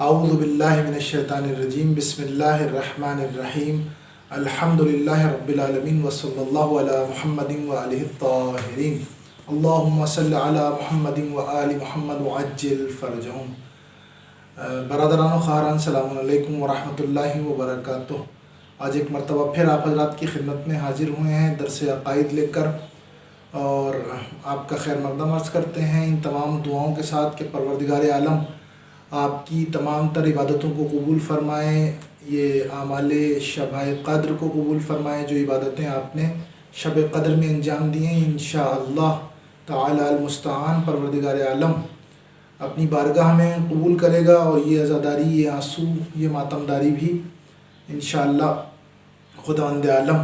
اعوذ باللہ من الشیطان الرجیم بسم اللہ الرحمن الرحیم الحمدللہ رب العالمین وصلی اللہ علی محمد وآلہ الطاہرین اللہم صلی علی محمد وآل محمد وعجل فرجہم۔ برادران و خواہران، السلام علیکم ورحمۃ اللہ وبرکاتہ۔ آج ایک مرتبہ پھر آپ حضرات کی خدمت میں حاضر ہوئے ہیں درس عقائد لے کر، اور آپ کا خیر مقدم عرض کرتے ہیں ان تمام دعاؤں کے ساتھ کہ پروردگار عالم آپ کی تمام تر عبادتوں کو قبول فرمائیں، یہ اعمال شب قدر کو قبول فرمائیں، جو عبادتیں آپ نے شب قدر میں انجام دی ہیں انشاءاللہ تعالی المستعان پروردگار عالم اپنی بارگاہ میں قبول کرے گا، اور یہ عزاداری، یہ آنسو، یہ ماتمداری بھی انشاءاللہ خداوند عالم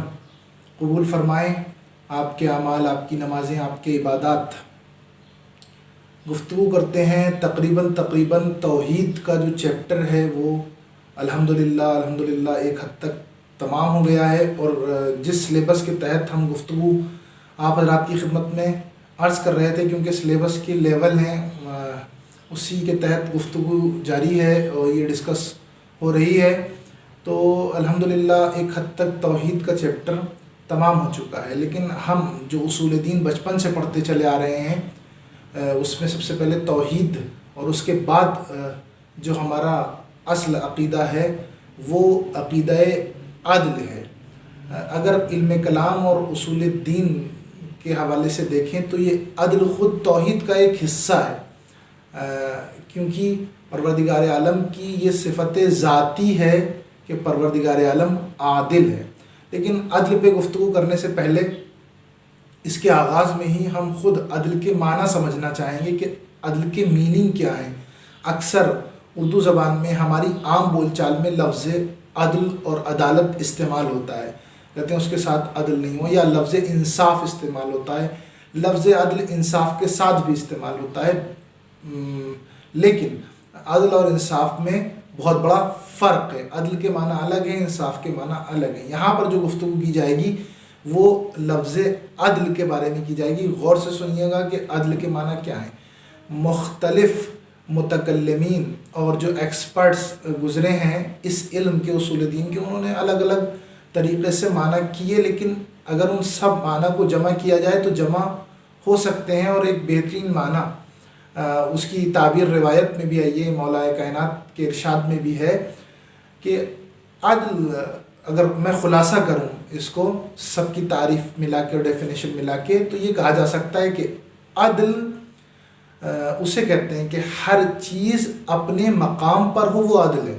قبول فرمائیں۔ آپ کے اعمال، آپ کی نمازیں، آپ کے عبادات۔ گفتگو کرتے ہیں تقریباً توحید کا جو چیپٹر ہے وہ الحمدللہ ایک حد تک تمام ہو گیا ہے، اور جس سلیبس کے تحت ہم گفتگو آپ حضرات کی خدمت میں عرض کر رہے تھے، کیونکہ سلیبس کے لیول ہیں اسی کے تحت گفتگو جاری ہے اور یہ ڈسکس ہو رہی ہے، تو الحمدللہ ایک حد تک توحید کا چیپٹر تمام ہو چکا ہے۔ لیکن ہم جو اصول دین بچپن سے پڑھتے چلے آ رہے ہیں، اس میں سب سے پہلے توحید، اور اس کے بعد جو ہمارا اصل عقیدہ ہے وہ عقیدہ عدل ہے۔ اگر علم کلام اور اصول دین کے حوالے سے دیکھیں تو یہ عدل خود توحید کا ایک حصہ ہے، کیونکہ پروردگار عالم کی یہ صفت ذاتی ہے کہ پروردگار عالم عادل ہے۔ لیکن عدل پہ گفتگو کرنے سے پہلے اس کے آغاز میں ہی ہم خود عدل کے معنی سمجھنا چاہیں گے کہ عدل کے میننگ کیا ہیں۔ اکثر اردو زبان میں ہماری عام بول چال میں لفظ عدل اور عدالت استعمال ہوتا ہے، کہتے ہیں اس کے ساتھ عدل نہیں ہو، یا لفظ انصاف استعمال ہوتا ہے۔ لفظ عدل انصاف کے ساتھ بھی استعمال ہوتا ہے، لیکن عدل اور انصاف میں بہت بڑا فرق ہے۔ عدل کے معنی الگ ہیں، انصاف کے معنی الگ ہیں۔ یہاں پر جو گفتگو کی جائے گی وہ لفظ عدل کے بارے میں کی جائے گی۔ غور سے سنیے گا کہ عدل کے معنی کیا ہیں۔ مختلف متکلمین اور جو ایکسپرٹس گزرے ہیں اس علم کے اصول دین کے، انہوں نے الگ الگ طریقے سے معنی کیے، لیکن اگر ان سب معنی کو جمع کیا جائے تو جمع ہو سکتے ہیں، اور ایک بہترین معنی اس کی تعبیر روایت میں بھی آئی ہے، مولا کائنات کے ارشاد میں بھی ہے کہ عدل، اگر میں خلاصہ کروں اس کو سب کی تعریف ملا کے اور ڈیفینیشن ملا کے، تو یہ کہا جا سکتا ہے کہ عدل اسے کہتے ہیں کہ ہر چیز اپنے مقام پر ہو وہ عدل ہے۔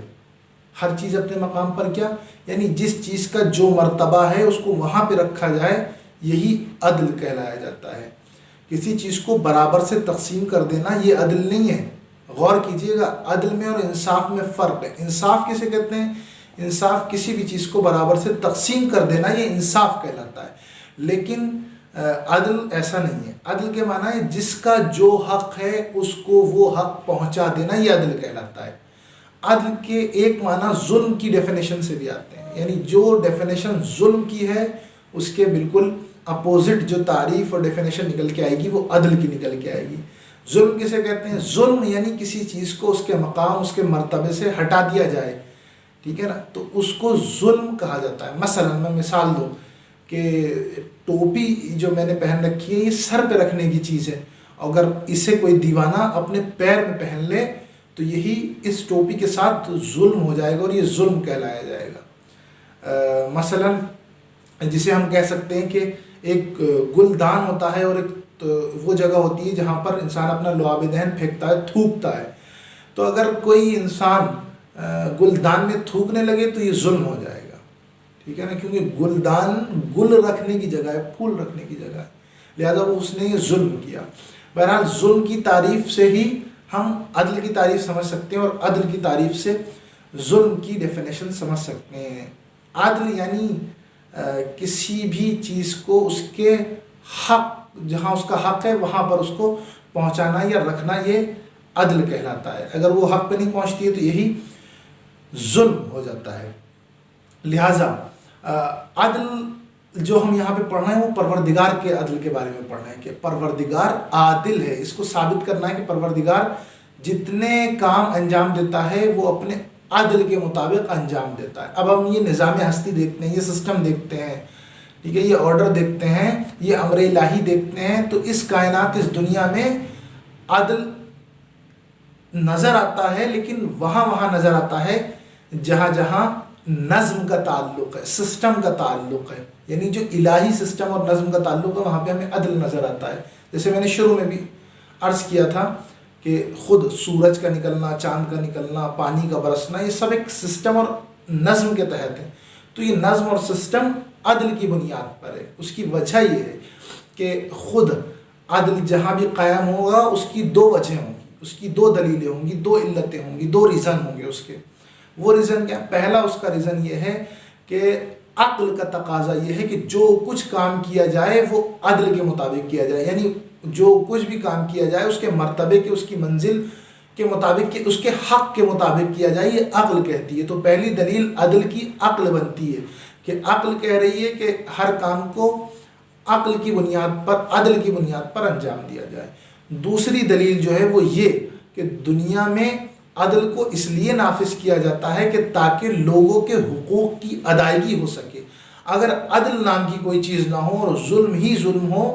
ہر چیز اپنے مقام پر کیا؟ یعنی جس چیز کا جو مرتبہ ہے اس کو وہاں پہ رکھا جائے، یہی عدل کہلایا جاتا ہے۔ کسی چیز کو برابر سے تقسیم کر دینا یہ عدل نہیں ہے۔ غور کیجئے گا، عدل میں اور انصاف میں فرق ہے۔ انصاف کسے کہتے ہیں؟ انصاف کسی بھی چیز کو برابر سے تقسیم کر دینا، یہ انصاف کہلاتا ہے۔ لیکن عدل ایسا نہیں ہے۔ عدل کے معنی ہے جس کا جو حق ہے اس کو وہ حق پہنچا دینا، یہ عدل کہلاتا ہے۔ عدل کے ایک معنی ظلم کی ڈیفینیشن سے بھی آتے ہیں، یعنی جو ڈیفینیشن ظلم کی ہے اس کے بالکل اپوزٹ جو تعریف اور ڈیفینیشن نکل کے آئے گی وہ عدل کی نکل کے آئے گی۔ ظلم کسے کہتے ہیں؟ ظلم یعنی کسی چیز کو اس کے مقام، اس کے مرتبے سے ہٹا دیا جائے، ٹھیک ہے نا، تو اس کو ظلم کہا جاتا ہے۔ مثلا میں مثال دوں کہ ٹوپی جو میں نے پہن رکھی ہے یہ سر پہ رکھنے کی چیز ہے، اگر اسے کوئی دیوانہ اپنے پیر میں پہن لے تو یہی اس ٹوپی کے ساتھ ظلم ہو جائے گا، اور یہ ظلم کہلایا جائے گا۔ مثلا جسے ہم کہہ سکتے ہیں کہ ایک گلدان ہوتا ہے، اور ایک وہ جگہ ہوتی ہے جہاں پر انسان اپنا لعاب دہن پھینکتا ہے، تھوکتا ہے، تو اگر کوئی انسان گلدان میں تھوکنے لگے تو یہ ظلم ہو جائے گا، ٹھیک ہے نا، کیونکہ گلدان گل رکھنے کی جگہ ہے، پھول رکھنے کی جگہ ہے، لہذا اس نے یہ ظلم کیا۔ بہرحال ظلم کی تعریف سے ہی ہم عدل کی تعریف سمجھ سکتے ہیں، اور عدل کی تعریف سے ظلم کی ڈیفینیشن سمجھ سکتے ہیں۔ عدل یعنی کسی بھی چیز کو اس کے حق، جہاں اس کا حق ہے وہاں پر اس کو پہنچانا یا رکھنا، یہ عدل کہلاتا ہے۔ اگر وہ حق پہ نہیں پہنچتی ہے تو یہی ظلم ہو جاتا ہے۔ لہٰذا عدل جو ہم یہاں پہ پڑھ رہے ہیں وہ پروردگار کے عدل کے بارے میں پڑھ رہے ہیں کہ پروردگار عادل ہے۔ اس کو ثابت کرنا ہے کہ پروردگار جتنے کام انجام دیتا ہے وہ اپنے عدل کے مطابق انجام دیتا ہے۔ اب ہم یہ نظام ہستی دیکھتے ہیں، یہ سسٹم دیکھتے ہیں، ٹھیک ہے، یہ آرڈر دیکھتے ہیں، یہ امر الہی دیکھتے ہیں، تو اس کائنات، اس دنیا میں عدل نظر آتا ہے، لیکن وہاں نظر آتا ہے جہاں جہاں نظم کا تعلق ہے، سسٹم کا تعلق ہے، یعنی جو الہی سسٹم اور نظم کا تعلق ہے وہاں پہ ہمیں عدل نظر آتا ہے۔ جیسے میں نے شروع میں بھی عرض کیا تھا کہ خود سورج کا نکلنا، چاند کا نکلنا، پانی کا برسنا، یہ سب ایک سسٹم اور نظم کے تحت ہے۔ تو یہ نظم اور سسٹم عدل کی بنیاد پر ہے۔ اس کی وجہ یہ ہے کہ خود عدل جہاں بھی قائم ہوگا اس کی دو وجہ ہوں گی، اس کی دو دلیلیں ہوں گی، دو علتیں ہوں گی، دو ریزن ہوں گے اس کے۔ وہ ریزن کیا؟ پہلا اس کا ریزن یہ ہے کہ عقل کا تقاضا یہ ہے کہ جو کچھ کام کیا جائے وہ عدل کے مطابق کیا جائے، یعنی جو کچھ بھی کام کیا جائے اس کے مرتبے کے، اس کی منزل کے مطابق، کہ اس کے حق کے مطابق کیا جائے، یہ عقل کہتی ہے۔ تو پہلی دلیل عدل کی عقل بنتی ہے کہ عقل کہہ رہی ہے کہ ہر کام کو عقل کی بنیاد پر، عدل کی بنیاد پر انجام دیا جائے۔ دوسری دلیل جو ہے وہ یہ کہ دنیا میں عدل کو اس لیے نافذ کیا جاتا ہے کہ تاکہ لوگوں کے حقوق کی ادائیگی ہو سکے۔ اگر عدل نام کی کوئی چیز نہ ہو اور ظلم ہی ظلم ہو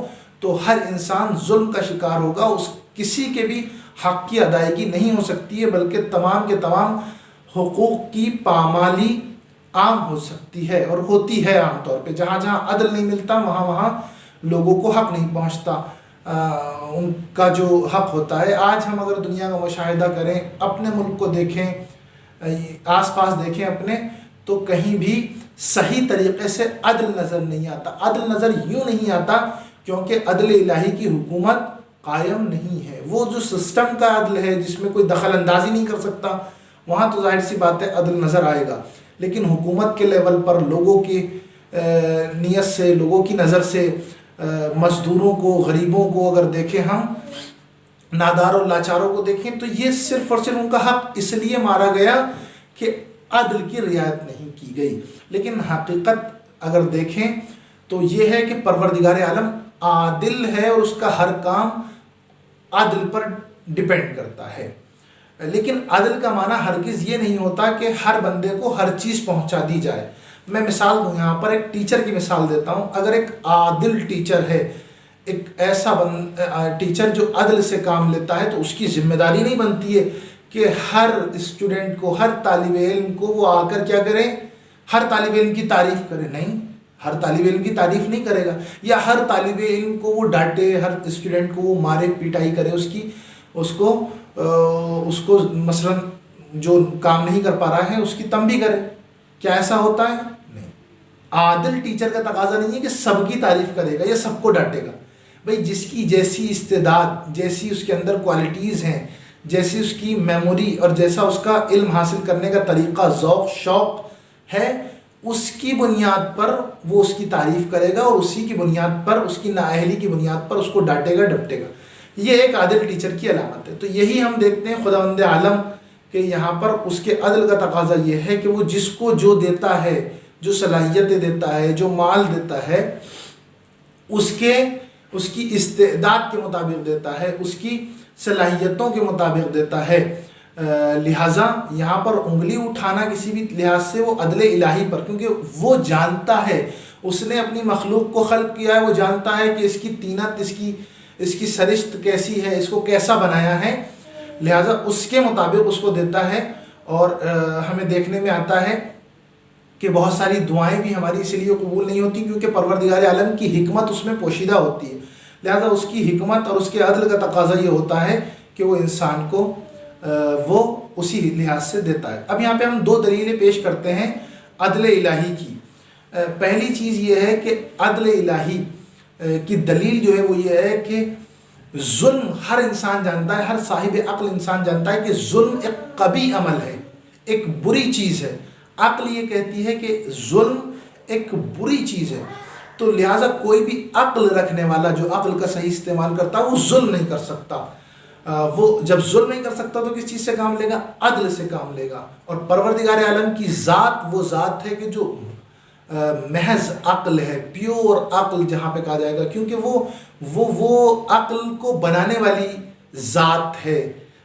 تو ہر انسان ظلم کا شکار ہوگا، اس کسی کے بھی حق کی ادائیگی نہیں ہو سکتی ہے، بلکہ تمام کے تمام حقوق کی پامالی عام ہو سکتی ہے اور ہوتی ہے عام طور پہ۔ جہاں جہاں عدل نہیں ملتا وہاں لوگوں کو حق نہیں پہنچتا، ان کا جو حق ہوتا ہے۔ آج ہم اگر دنیا کا مشاہدہ کریں، اپنے ملک کو دیکھیں، آس پاس دیکھیں اپنے، تو کہیں بھی صحیح طریقے سے عدل نظر نہیں آتا۔ عدل نظر یوں نہیں آتا کیونکہ عدل الہی کی حکومت قائم نہیں ہے۔ وہ جو سسٹم کا عدل ہے جس میں کوئی دخل اندازی نہیں کر سکتا، وہاں تو ظاہر سی بات ہے عدل نظر آئے گا، لیکن حکومت کے لیول پر لوگوں کی نیت سے، لوگوں کی نظر سے، مزدوروں کو، غریبوں کو اگر دیکھیں، ہم نادار اور لاچاروں کو دیکھیں، تو یہ صرف اور صرف ان کا حق اس لیے مارا گیا کہ عدل کی رعایت نہیں کی گئی۔ لیکن حقیقت اگر دیکھیں تو یہ ہے کہ پروردگار عالم عادل ہے اور اس کا ہر کام عدل پر ڈیپینڈ کرتا ہے۔ لیکن عدل کا معنی ہرگز یہ نہیں ہوتا کہ ہر بندے کو ہر چیز پہنچا دی جائے۔ میں مثال دوں، یہاں پر ایک ٹیچر کی مثال دیتا ہوں۔ اگر ایک عادل ٹیچر ہے، ایک ایسا ٹیچر جو عدل سے کام لیتا ہے، تو اس کی ذمہ داری نہیں بنتی ہے کہ ہر اسٹوڈنٹ کو، ہر طالب علم کو وہ آ کر کیا کرے، ہر طالب علم کی تعریف کرے۔ نہیں، ہر طالب علم کی تعریف نہیں کرے گا، یا ہر طالب علم کو وہ ڈانٹے، ہر اسٹوڈنٹ کو وہ مارے پیٹائی کرے، اس کو مثلا جو کام نہیں کر پا رہا ہے اس کی تنبیہ کرے۔ کیا ایسا ہوتا ہے؟ نہیں۔ عادل ٹیچر کا تقاضا نہیں ہے کہ سب کی تعریف کرے گا یا سب کو ڈانٹے گا۔ بھئی جس کی جیسی استعداد، جیسی اس کے اندر کوالٹیز ہیں، جیسی اس کی میموری اور جیسا اس کا علم حاصل کرنے کا طریقہ، ذوق، شوق ہے، اس کی بنیاد پر وہ اس کی تعریف کرے گا، اور اسی کی بنیاد پر، اس کی نااہلی کی بنیاد پر اس کو ڈانٹے گا، ڈپٹے گا۔ یہ ایک عادل ٹیچر کی علامت ہے۔ تو یہی ہم دیکھتے ہیں خداوند عالم کہ یہاں پر اس کے عدل کا تقاضا یہ ہے کہ وہ جس کو جو دیتا ہے، جو صلاحیتیں دیتا ہے، جو مال دیتا ہے، اس کی استعداد کے مطابق دیتا ہے، اس کی صلاحیتوں کے مطابق دیتا ہے۔ لہٰذا یہاں پر انگلی اٹھانا کسی بھی لحاظ سے وہ عدل الہی پر، کیونکہ وہ جانتا ہے، اس نے اپنی مخلوق کو خلق کیا ہے، وہ جانتا ہے کہ اس کی طینت، اس کی سرشت کیسی ہے، اس کو کیسا بنایا ہے، لہٰذا اس کے مطابق اس کو دیتا ہے۔ اور ہمیں دیکھنے میں آتا ہے کہ بہت ساری دعائیں بھی ہماری اسی لیے قبول نہیں ہوتی کیونکہ پروردگار عالم کی حکمت اس میں پوشیدہ ہوتی ہے۔ لہٰذا اس کی حکمت اور اس کے عدل کا تقاضا یہ ہوتا ہے کہ وہ انسان کو وہ اسی لحاظ سے دیتا ہے۔ اب یہاں پہ ہم دو دلیلیں پیش کرتے ہیں عدل الہی کی۔ پہلی چیز یہ ہے کہ عدل الہی کی دلیل جو ہے وہ یہ ہے کہ ظلم ہر انسان جانتا ہے، ہر صاحب عقل انسان جانتا ہے کہ ظلم ایک قبیح عمل ہے، ایک بری چیز ہے۔ عقل یہ کہتی ہے کہ ظلم ایک بری چیز ہے، تو لہٰذا کوئی بھی عقل رکھنے والا جو عقل کا صحیح استعمال کرتا ہے وہ ظلم نہیں کر سکتا۔ وہ جب ظلم نہیں کر سکتا تو کس چیز سے کام لے گا؟ عدل سے کام لے گا۔ اور پروردگار عالم کی ذات وہ ذات ہے کہ جو محض عقل ہے، پیور عقل جہاں پہ کہا جائے گا، کیونکہ وہ عقل کو بنانے والی ذات ہے،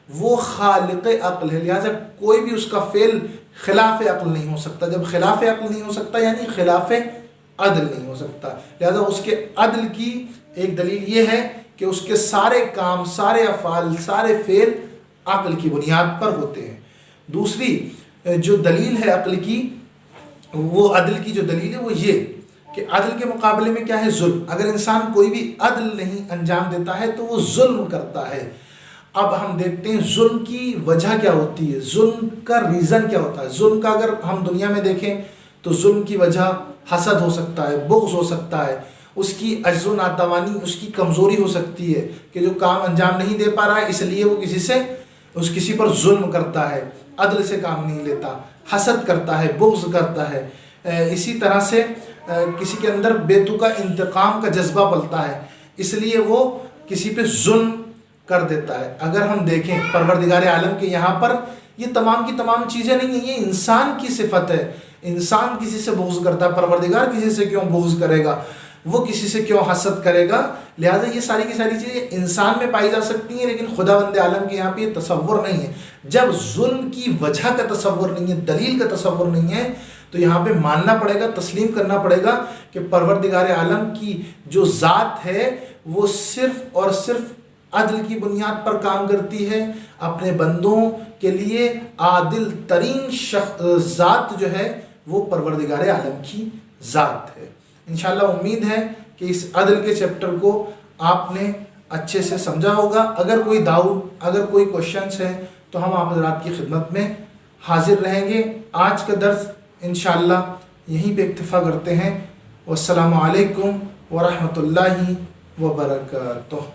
وہ خالق عقل ہے، لہٰذا کوئی بھی اس کا فعل خلاف عقل نہیں ہو سکتا۔ جب خلاف عقل نہیں ہو سکتا یعنی خلاف عدل نہیں ہو سکتا، لہذا اس کے عدل کی ایک دلیل یہ ہے کہ اس کے سارے کام، سارے افعال، سارے فعل عقل کی بنیاد پر ہوتے ہیں۔ دوسری جو دلیل ہے عقل کی، وہ عدل کی جو دلیل ہے وہ یہ کہ عدل کے مقابلے میں کیا ہے؟ ظلم۔ اگر انسان کوئی بھی عدل نہیں انجام دیتا ہے تو وہ ظلم کرتا ہے۔ اب ہم دیکھتے ہیں ظلم کی وجہ کیا ہوتی ہے، ظلم کا ریزن کیا ہوتا ہے۔ ظلم کا اگر ہم دنیا میں دیکھیں تو ظلم کی وجہ حسد ہو سکتا ہے، بغض ہو سکتا ہے، اس کی عجز و ناتوانی، اس کی کمزوری ہو سکتی ہے کہ جو کام انجام نہیں دے پا رہا ہے اس لیے وہ کسی پر ظلم کرتا ہے، عدل سے کام نہیں لیتا، حسد کرتا ہے، بغض کرتا ہے۔ اسی طرح سے کسی کے اندر بے تکا انتقام کا جذبہ پلتا ہے، اس لیے وہ کسی پہ ظلم کر دیتا ہے۔ اگر ہم دیکھیں پروردگار عالم کے یہاں پر یہ تمام کی تمام چیزیں نہیں ہیں، یہ انسان کی صفت ہے۔ انسان کسی سے بغض کرتا ہے، پروردگار کسی سے کیوں بغض کرے گا، وہ کسی سے کیوں حسد کرے گا؟ لہٰذا یہ ساری کی ساری چیزیں انسان میں پائی جا سکتی ہیں، لیکن خداوند عالم کے یہاں پہ یہ تصور نہیں ہے۔ جب ظلم کی وجہ کا تصور نہیں ہے، دلیل کا تصور نہیں ہے، تو یہاں پہ ماننا پڑے گا، تسلیم کرنا پڑے گا کہ پروردگار عالم کی جو ذات ہے وہ صرف اور صرف عدل کی بنیاد پر کام کرتی ہے، اپنے بندوں کے لیے عادل ترین ذات جو ہے وہ پروردگار عالم کی ذات ہے۔ انشاءاللہ امید ہے کہ اس عدل کے چیپٹر کو آپ نے اچھے سے سمجھا ہوگا۔ اگر کوئی ڈاؤٹ، اگر کوئی کوشچنس ہے تو ہم آپ حضرات کی خدمت میں حاضر رہیں گے۔ آج کا درس انشاءاللہ یہیں پہ اکتفا کرتے ہیں۔ والسلام علیکم ورحمۃ اللہ وبرکاتہ۔